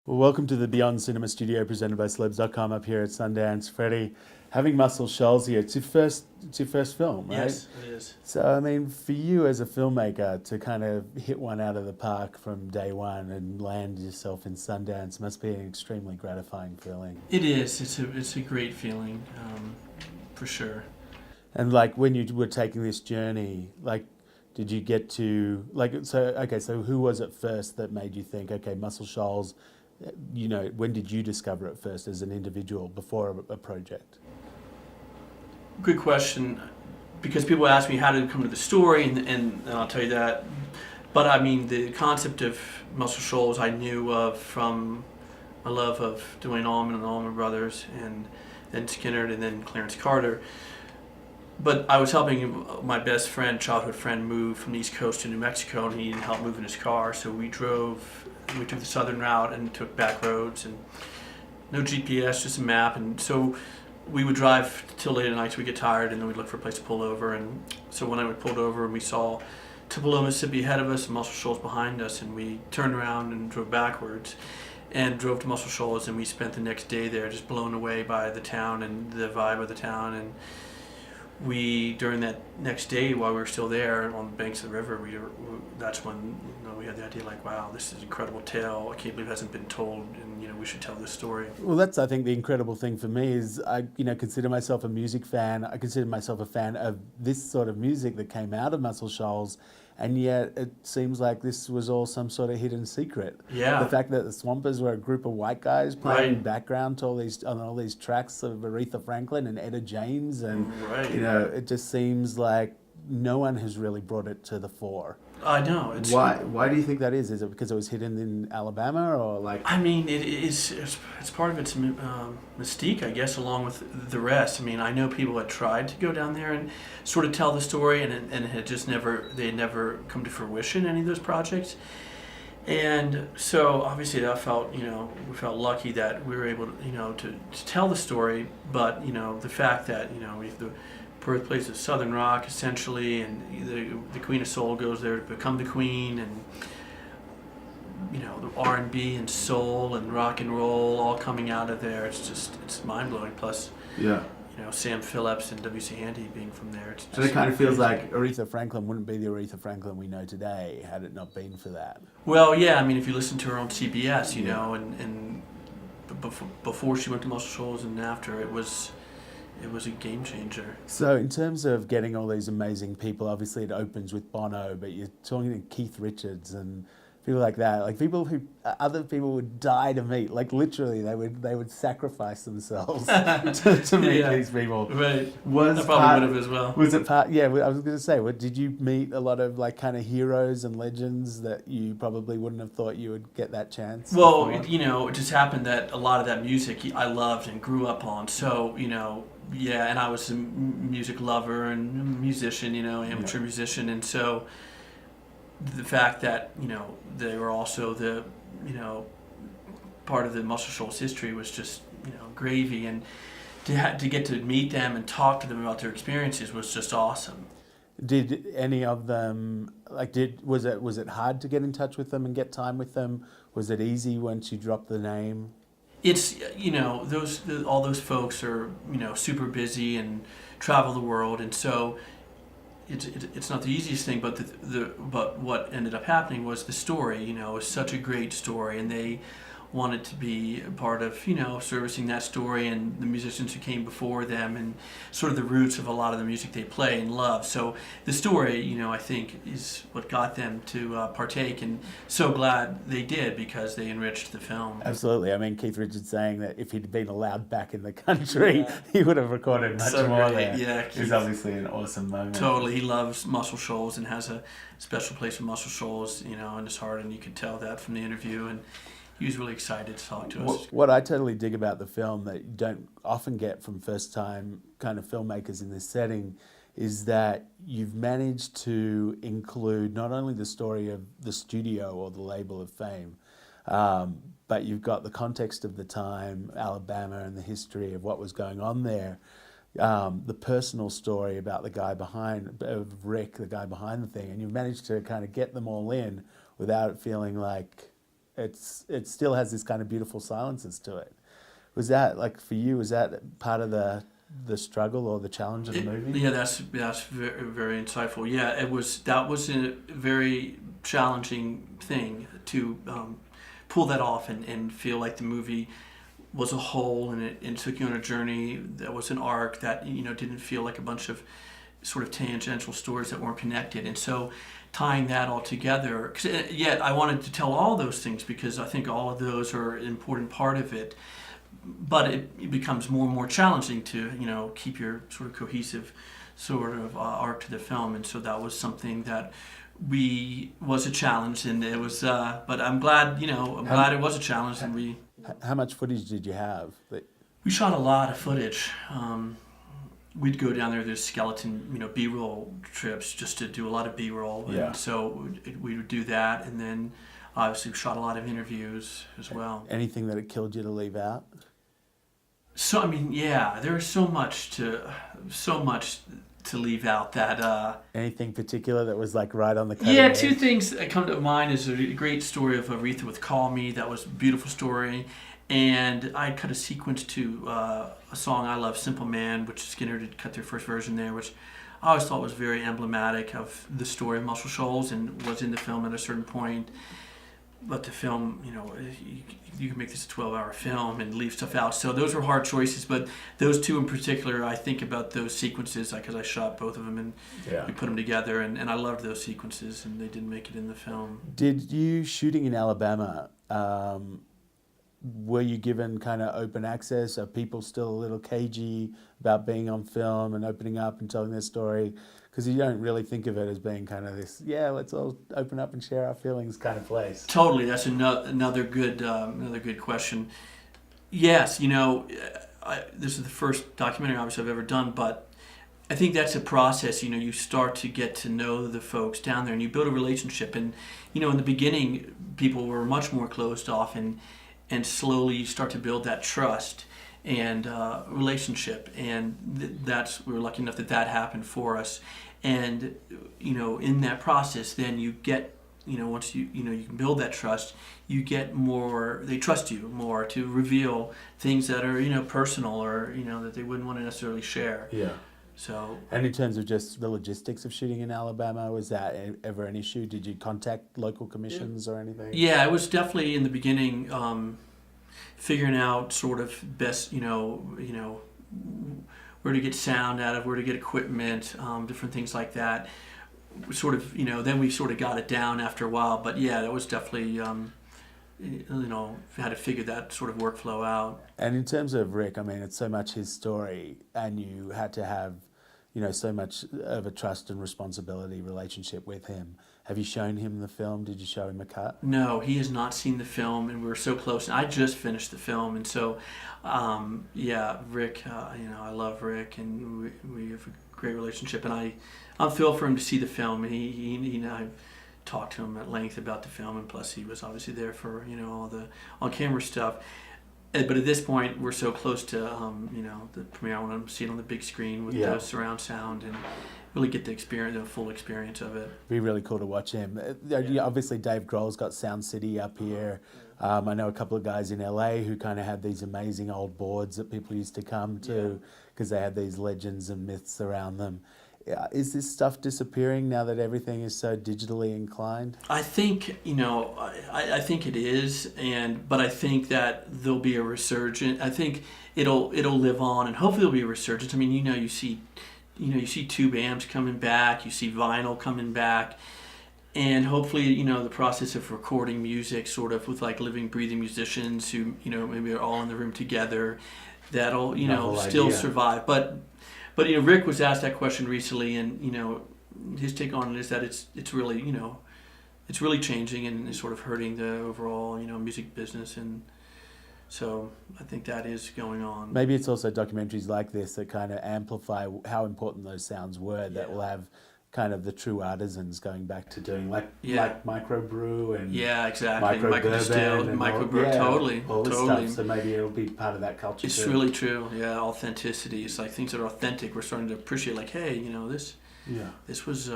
Well, welcome to the Beyond Cinema Studio presented by Celebs.com up here at Sundance. Freddy, having Muscle Shoals here, it's your first film, right? Yes, it is. So, I mean, for you as a filmmaker to kind of hit one out of the park from day one and land yourself in Sundance must be an extremely gratifying feeling. It is. It's a great feeling, for sure. And like when you were taking this journey, like, did you get to so who was it first that made you think, okay, Muscle Shoals, when did you discover it first as an individual before a project? Good question, because people ask me how did it come to the story, and I'll tell you that. But I mean, the concept of Muscle Shoals I knew of from my love of Dwayne Allman and the Allman Brothers, and then Skinner, and then Clarence Carter. But I was helping my best friend, childhood friend, move from the East Coast to New Mexico, and he needed help moving his car. So we took the southern route and took back roads, and no GPS, just a map. And so we would drive till late at night till we get tired, and then we'd look for a place to pull over. And so when I pulled over, and we saw Tupelo, Mississippi ahead of us, and Muscle Shoals behind us, and we turned around and drove backwards and drove to Muscle Shoals, and we spent the next day there just blown away by the town and the vibe of the town. And during that next day while we were still there on the banks of the river, that's when we had the idea, like, wow, this is an incredible tale. I can't believe it hasn't been told, and we should tell this story. Well, that's, I think, the incredible thing for me is I consider myself a music fan. I consider myself a fan of this sort of music that came out of Muscle Shoals, and yet it seems like this was all some sort of hidden secret. Yeah. The fact that the Swampers were a group of white guys playing Right. background to all these tracks of Aretha Franklin and Etta James, and Right. it just seems like no one has really brought it to the fore. I know. Why do you think that is? Is it because it was hidden in Alabama, or like? I mean, it's part of its mystique, I guess, along with the rest. I mean, I know people had tried to go down there and sort of tell the story, and it had just they had never come to fruition, any of those projects. And so obviously we felt lucky that we were able to tell the story. But the fact that we have the birthplace of Southern rock essentially, and the Queen of Soul goes there to become the Queen, and the R&B and soul and rock and roll all coming out of there. It's mind blowing. Plus, Yeah. Sam Phillips and W.C. Handy being from there. So it kind of feels like Aretha Franklin wouldn't be the Aretha Franklin we know today had it not been for that. Well, yeah. I mean, if you listen to her on CBS, Yeah. and before she went to Muscle Shoals and after, it was a game changer. So in terms of getting all these amazing people, obviously it opens with Bono, but you're talking to Keith Richards and people like that, like people who other people would die to meet. Like literally, they would sacrifice themselves to meet Yeah. these people. Right. I probably would have as well. Was it part? Yeah, I was going to say, did you meet a lot of like kind of heroes and legends that you probably wouldn't have thought you would get that chance? Well, before? it just happened that a lot of that music I loved and grew up on. So, yeah, and I was a music lover and musician, amateur musician. And so the fact that, they were also the, part of the Muscle Shoals history was just, gravy. And to get to meet them and talk to them about their experiences was just awesome. Did any of them was it hard to get in touch with them and get time with them? Was it easy once you dropped the name? It's all those folks are super busy and travel the world, and so it's not the easiest thing. But but what ended up happening was the story. It was such a great story, and they wanted to be a part of servicing that story and the musicians who came before them, and sort of the roots of a lot of the music they play and love. So the story, I think, is what got them to partake, and so glad they did because they enriched the film. Absolutely. I mean, Keith Richards saying that if he'd been allowed back in the country, he would have recorded much So more great. there. Yeah, It's obviously an awesome moment. Totally, he loves Muscle Shoals and has a special place for Muscle Shoals, in his heart, and you could tell that from the interview. And he was really excited to talk to us. What I totally dig about the film that you don't often get from first-time kind of filmmakers in this setting is that you've managed to include not only the story of the studio or the label of Fame, but you've got the context of the time, Alabama, and the history of what was going on there. The personal story about the guy of Rick, the guy behind the thing, and you've managed to kind of get them all in without it feeling like it still has this kind of beautiful silences to it. Was that, like, for you, was that part of the struggle or the challenge of the movie? Yeah, that's very, very insightful. Yeah, that was a very challenging thing to pull that off and feel like the movie was a whole, and it took you on a journey that was an arc that didn't feel like a bunch of sort of tangential stories that weren't connected. And so tying that all together, 'cause yet I wanted to tell all those things because I think all of those are an important part of it. But it becomes more and more challenging to keep your sort of cohesive sort of arc to the film, and so that was something that was a challenge, and it was. But I'm glad glad it was a challenge, and we. How much footage did you have? We shot a lot of footage. We'd go down there. There's skeleton, B-roll trips just to do a lot of B-roll, Yeah. and so we would do that, and then obviously we shot a lot of interviews as well. Anything that it killed you to leave out? So there's so much to leave out that. Anything particular that was like right on the cutting Yeah, edge? two things that come to mind is a great story of Aretha with "Call Me." That was a beautiful story, and I cut a sequence to a song I love, "Simple Man," which Skinner did cut their first version there, which I always thought was very emblematic of the story of Muscle Shoals and was in the film at a certain point. But the film, you can make this a 12-hour film and leave stuff out. So those were hard choices. But those two in particular, I think about those sequences because I shot both of them and we put them together. And I loved those sequences, and they didn't make it in the film. Did you, shooting in Alabama, were you given kind of open access? Are people still a little cagey about being on film and opening up and telling their story? Because you don't really think of it as being kind of this, let's all open up and share our feelings kind of place. Totally, that's another good question. Yes, this is the first documentary obviously I've ever done, but I think that's a process. You start to get to know the folks down there, and you build a relationship. And in the beginning, people were much more closed off, and slowly you start to build that trust and relationship, and we were lucky enough that happened for us. And in that process, then you get once you can build that trust, you get more. They trust you more to reveal things that are personal or that they wouldn't want to necessarily share. Yeah. So. And in terms of just the logistics of shooting in Alabama, was that ever an issue? Did you contact local commissions or anything? Yeah, it was definitely in the beginning. Figuring out sort of best, where to get sound out of, where to get equipment, different things like that. Sort of, then we sort of got it down after a while. But yeah, that was definitely, had to figure that sort of workflow out. And in terms of Rick, I mean, it's so much his story, and you had to have, so much of a trust and responsibility relationship with him. Have you shown him the film? Did you show him a cut? No, he has not seen the film, and we were so close. And I just finished the film, and so, Rick, I love Rick, and we have a great relationship. And I'm thrilled for him to see the film. And I talked to him at length about the film, and plus he was obviously there for all the on-camera stuff. But at this point, we're so close to the premiere. I want to see it on the big screen with the surround sound and really get the full experience of it. Be really cool to watch him. Obviously, Dave Grohl's got Sound City up here. I know a couple of guys in LA who kind of had these amazing old boards that people used to come to because they had these legends and myths around them. Is this stuff disappearing now that everything is so digitally inclined? I think I think it is, but I think that there'll be a resurgence. I think it'll live on, and hopefully there'll be a resurgence. I mean, you see tube amps coming back, you see vinyl coming back, and hopefully the process of recording music, sort of with like living, breathing musicians who maybe are all in the room together, that'll still survive. But Rick was asked that question recently, and his take on it is that it's really it's really changing and it's sort of hurting the overall music business, and so I think that is going on. Maybe it's also documentaries like this that kind of amplify how important those sounds were. That will have kind of the true artisans going back to doing like microbrew and exactly micro-distill and microbrew, all this totally. stuff. So maybe it'll be part of that culture. It's too. really true. Yeah, authenticity. It's like things that are authentic. We're starting to appreciate. Like, hey, Yeah. This was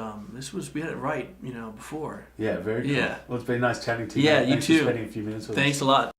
we had it right, before. Yeah, very cool. Yeah. Well, it's been nice chatting to you. Yeah, mate. you Thanks too. for spending a few minutes with us. Thanks a lot.